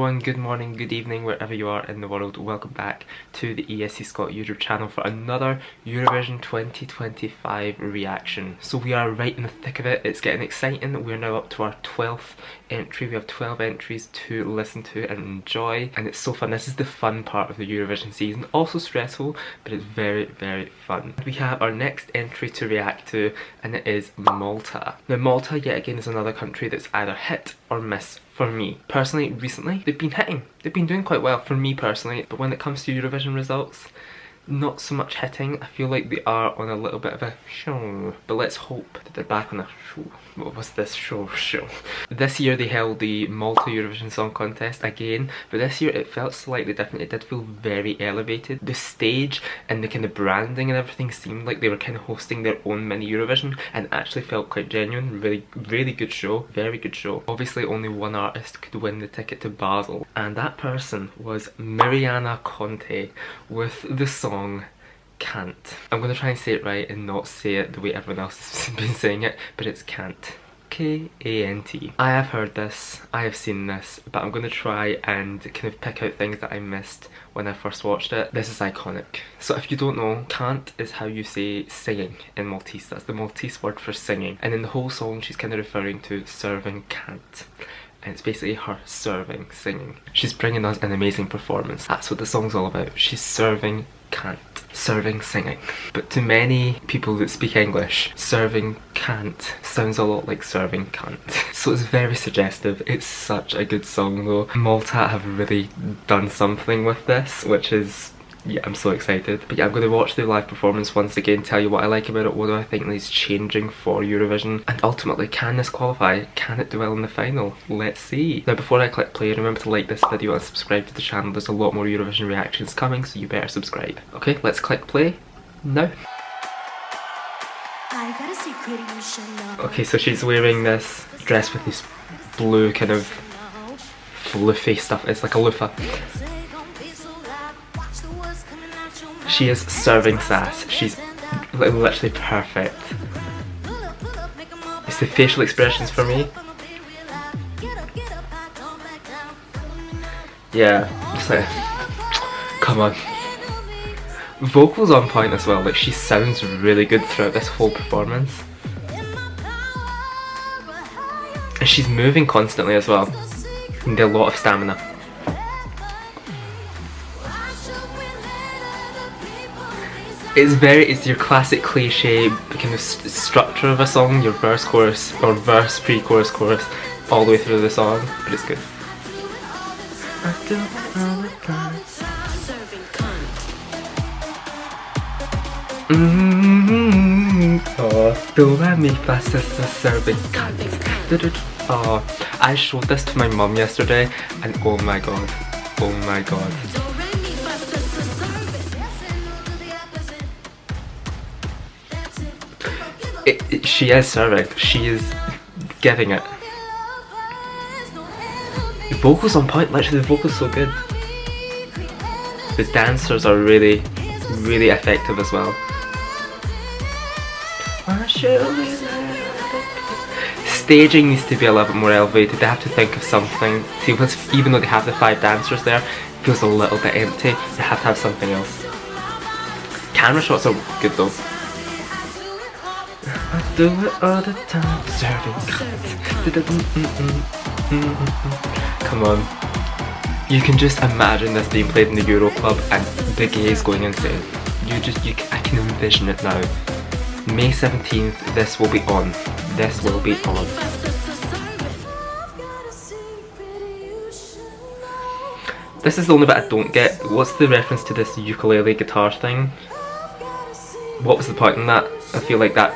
everyone, good morning, good evening, wherever you are in the world. Welcome back to the ESC Scott YouTube channel for another Eurovision 2025 reaction. So we are right in the thick of it, it's getting exciting. We're now up to our 12th entry. We have 12 entries to listen to and enjoy, and it's so fun. This is the fun part of the Eurovision season, also stressful, but it's very, very fun. We have our next entry to react to, and it is Malta. Now Malta, yet again, is another country that's either hit or miss for me. Personally, recently, they've been hitting. They've been doing quite well for me personally, but when it comes to Eurovision results, not so much hitting. I feel like they are on a little bit of a show, but let's hope that they're back on a show. What was this show? This year they held the Malta Eurovision Song Contest again, but this year it felt slightly different. It did feel very elevated. The stage and the kind of branding and everything seemed like they were kind of hosting their own mini Eurovision, and actually felt quite genuine. Really good show, very good show. Obviously only one artist could win the ticket to Basel, and that person was Miriana Conte with the song Kant. I'm going to try and say it right and not say it the way everyone else has been saying it, but it's Kant. K-A-N-T. I have heard this, I have seen this, but I'm going to try and kind of pick out things that I missed when I first watched it. This is iconic. So if you don't know, Kant is how you say singing in Maltese. That's the Maltese word for singing. And in the whole song she's kind of referring to serving Kant. And it's basically her serving, singing. She's bringing us an amazing performance. That's what the song's all about. She's serving Kant. Serving singing. But to many people that speak English, serving Kant sounds a lot like serving cunt. So it's very suggestive. It's such a good song though. Malta have really done something with this, which is, yeah, I'm so excited. But yeah, I'm going to watch the live performance once again, tell you what I like about it, what do I think is changing for Eurovision, and ultimately, can this qualify? Can it do well in the final? Let's see. Now before I click play, remember to like this video and subscribe to the channel. There's a lot more Eurovision reactions coming, so you better subscribe. Okay, let's click play now. Okay, so she's wearing this dress with this blue kind of fluffy stuff. It's like a loofah. She is serving sass. She's literally perfect. It's the facial expressions for me. Yeah, just like, come on. Vocals on point as well. Like, she sounds really good throughout this whole performance. And she's moving constantly as well. And a lot of stamina. It's your classic cliche kind of structure of a song, your verse, chorus, or verse, pre-chorus, chorus, all the way through the song, but it's good. Oh, do re mi fa so serving cunt. Oh, I showed this to my mum yesterday, and oh my god, oh my god. She is serving, she is giving it. The vocals on point, literally the vocals so good. The dancers are really, really effective as well. Staging needs to be a little bit more elevated. They have to think of something. See, even though they have the 5 dancers there, it feels a little bit empty. They have to have something else. Camera shots are good though. I do it all the time, serving Come on. You can just imagine this being played in the Euro Club and the gays going insane. I can envision it now. May 17th, this will be on. This will be on. This is the only bit I don't get. What's the reference to this ukulele guitar thing? What was the point in that? I feel like that...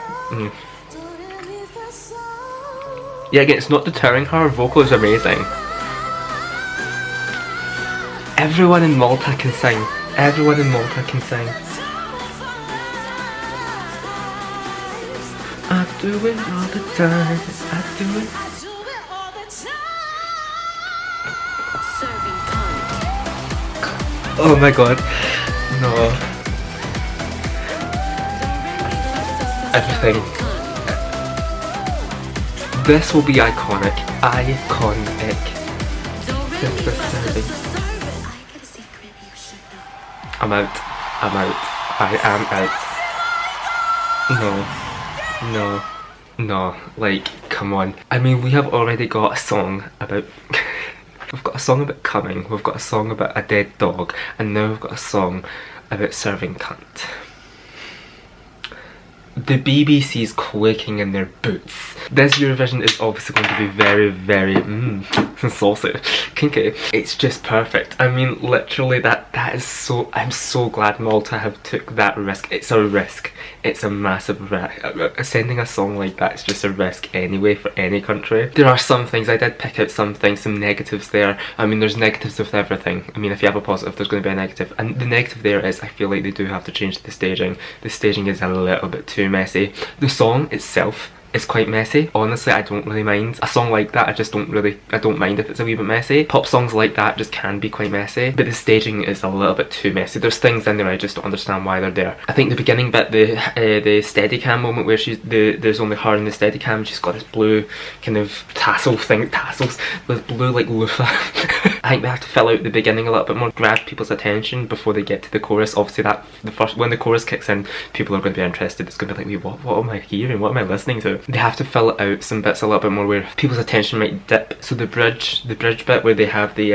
Yeah, again, it's not deterring her. Her vocal is amazing. Everyone in Malta can sing. Everyone in Malta can sing. I do it all the time. I do it. Oh my god. No. Everything. This will be iconic. Iconic. Princess serving. I'm out. I'm out. I am out. No. No. Like, come on. I mean, we have already got a song about... We've got a song about coming, we've got a song about a dead dog, and now we've got a song about serving cunt. The BBC's quaking in their boots. This Eurovision is obviously going to be very, very saucy, kinky. It's just perfect. I mean, literally, that is so. I'm so glad Malta have took that risk. It's a risk. It's a massive risk. Sending a song like that is just a risk anyway for any country. There are some things, I did pick out some things, some negatives there. I mean, there's negatives with everything. I mean, if you have a positive, there's going to be a negative. And the negative there is, I feel like they do have to change the staging. The staging is a little bit too messy. The song itself is quite messy. Honestly, I don't really mind. A song like that, I don't mind if it's a wee bit messy. Pop songs like that just can be quite messy, but the staging is a little bit too messy. There's things in there I just don't understand why they're there. I think the beginning bit, the Steadicam moment where there's only her in the Steadicam, and she's got this blue kind of tassels with blue like loofah. I think they have to fill out the beginning a little bit more, grab people's attention before they get to the chorus. Obviously when the chorus kicks in, people are going to be interested. It's going to be like, wait, what am I hearing? What am I listening to? They have to fill out some bits a little bit more where people's attention might dip. So the bridge bit where they have the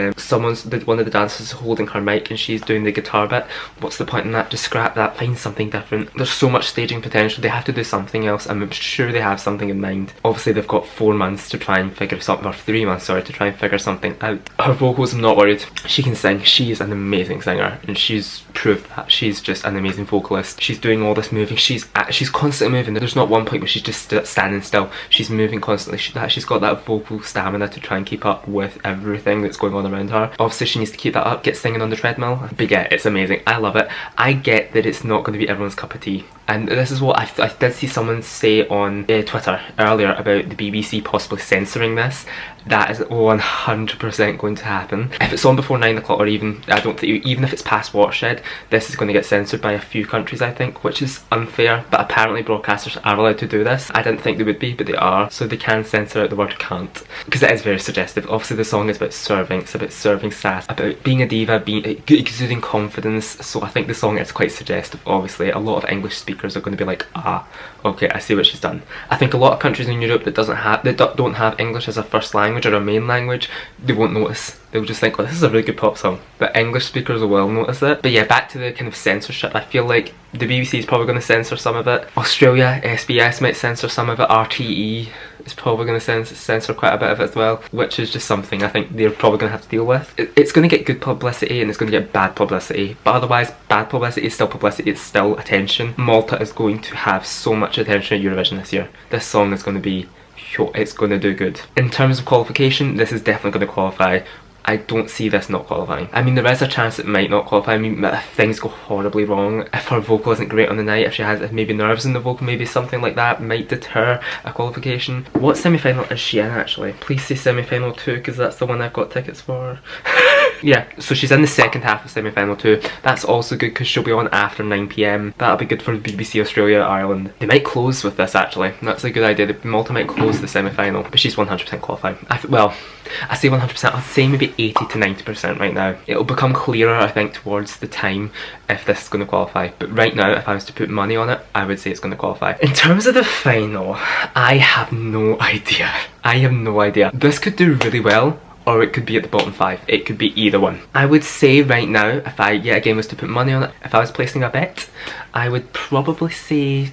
one of the dancers is holding her mic and she's doing the guitar bit. What's the point in that? Just scrap that, find something different. There's so much staging potential. They have to do something else. I'm sure they have something in mind. Obviously they've got 4 months to try and figure something, or 3 months, sorry, to try and figure something out. Her vocals, I'm not worried. She can sing. She is an amazing singer and she's proved that. She's just an amazing vocalist. She's doing all this moving. She's constantly moving. There's not one point where she's just standing still. She's moving constantly. She's got that vocal stamina to try and keep up with everything that's going on around her. Obviously she needs to keep that up, get singing on the treadmill. But yeah, it's amazing. I love it. I get that it's not going to be everyone's cup of tea. And this is what I did see someone say on Twitter earlier about the BBC possibly censoring this. That is 100% going to happen. If it's on before 9 o'clock, or even, I don't think, even if it's past watershed, this is going to get censored by a few countries, I think, which is unfair. But apparently broadcasters are allowed to do this. I didn't think they would be, but they are. So they can censor out the word can't, because it is very suggestive. Obviously the song is about serving, it's about serving sass, about being a diva, exuding confidence. So I think the song is quite suggestive. Obviously a lot of English speakers are going to be like, ah, okay, I see what she's done. I think a lot of countries in Europe that don't have English as a first language or a main language, they won't notice. They'll just think, oh, this is a really good pop song. But English speakers will notice it. But yeah, back to the kind of censorship. I feel like the BBC is probably going to censor some of it. Australia, SBS might censor some of it. RTE is probably going to censor quite a bit of it as well, which is just something I think they're probably going to have to deal with. It's going to get good publicity and it's going to get bad publicity. But otherwise, bad publicity is still publicity. It's still attention. Malta is going to have so much attention at Eurovision this year. This song is going to be... it's going to do good. In terms of qualification, this is definitely going to qualify. I don't see this not qualifying. I mean, there is a chance it might not qualify. I mean, if things go horribly wrong, if her vocal isn't great on the night, if she has maybe nerves in the vocal, maybe something like that might deter a qualification. What semi-final is she in actually? Please say semi-final 2, because that's the one I've got tickets for. Yeah, so she's in the second half of semi-final 2. That's also good because she'll be on after 9 PM. That'll be good for BBC Australia, Ireland. They might close with this actually. That's a good idea. Malta might close the semi-final, but she's 100% qualified. Well, I say 100%, I'll say maybe 80 to 90% right now. It'll become clearer, I think, towards the time if this is going to qualify. But right now, if I was to put money on it, I would say it's going to qualify. In terms of the final, I have no idea. I have no idea. This could do really well, or it could be at the bottom 5. It could be either one. I would say right now, if I yet again was to put money on it, if I was placing a bet, I would probably say,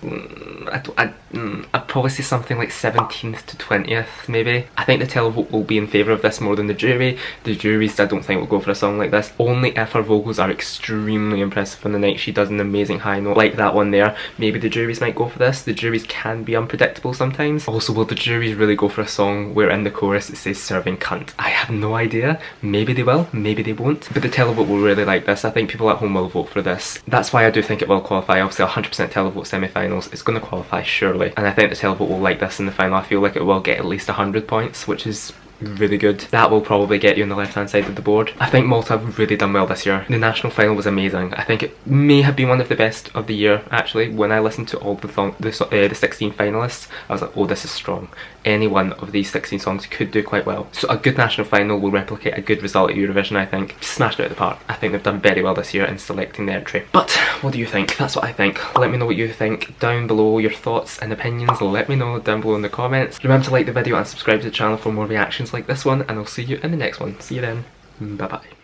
I'd probably say something like 17th to 20th maybe. I think the televote will be in favour of this more than the jury. The juries I don't think will go for a song like this, only if her vocals are extremely impressive on the night. She does an amazing high note like that one there. Maybe the juries might go for this. The juries can be unpredictable sometimes. Also, will the juries really go for a song where in the chorus it says serving cunt? I have no idea. Maybe they will, maybe they won't. But the televote will really like this. I think people at home will vote for this. That's why I do think it will qualify. Obviously 100% televote semi-finals. It's going to qualify surely. And I think the televote will like this in the final. I feel like it will get at least 100 points, which is really good. That will probably get you on the left hand side of the board. I think Malta have really done well this year. The national final was amazing. I think it may have been one of the best of the year actually. When I listened to all the 16 finalists, I was like, oh, this is strong. Any one of these 16 songs could do quite well. So a good national final will replicate a good result at Eurovision, I think. Smashed it out of the park. I think they've done very well this year in selecting the entry. But what do you think? That's what I think. Let me know what you think down below, your thoughts and opinions. Let me know down below in the comments. Remember to like the video and subscribe to the channel for more reactions like this one, and I'll see you in the next one. See you then. Bye bye.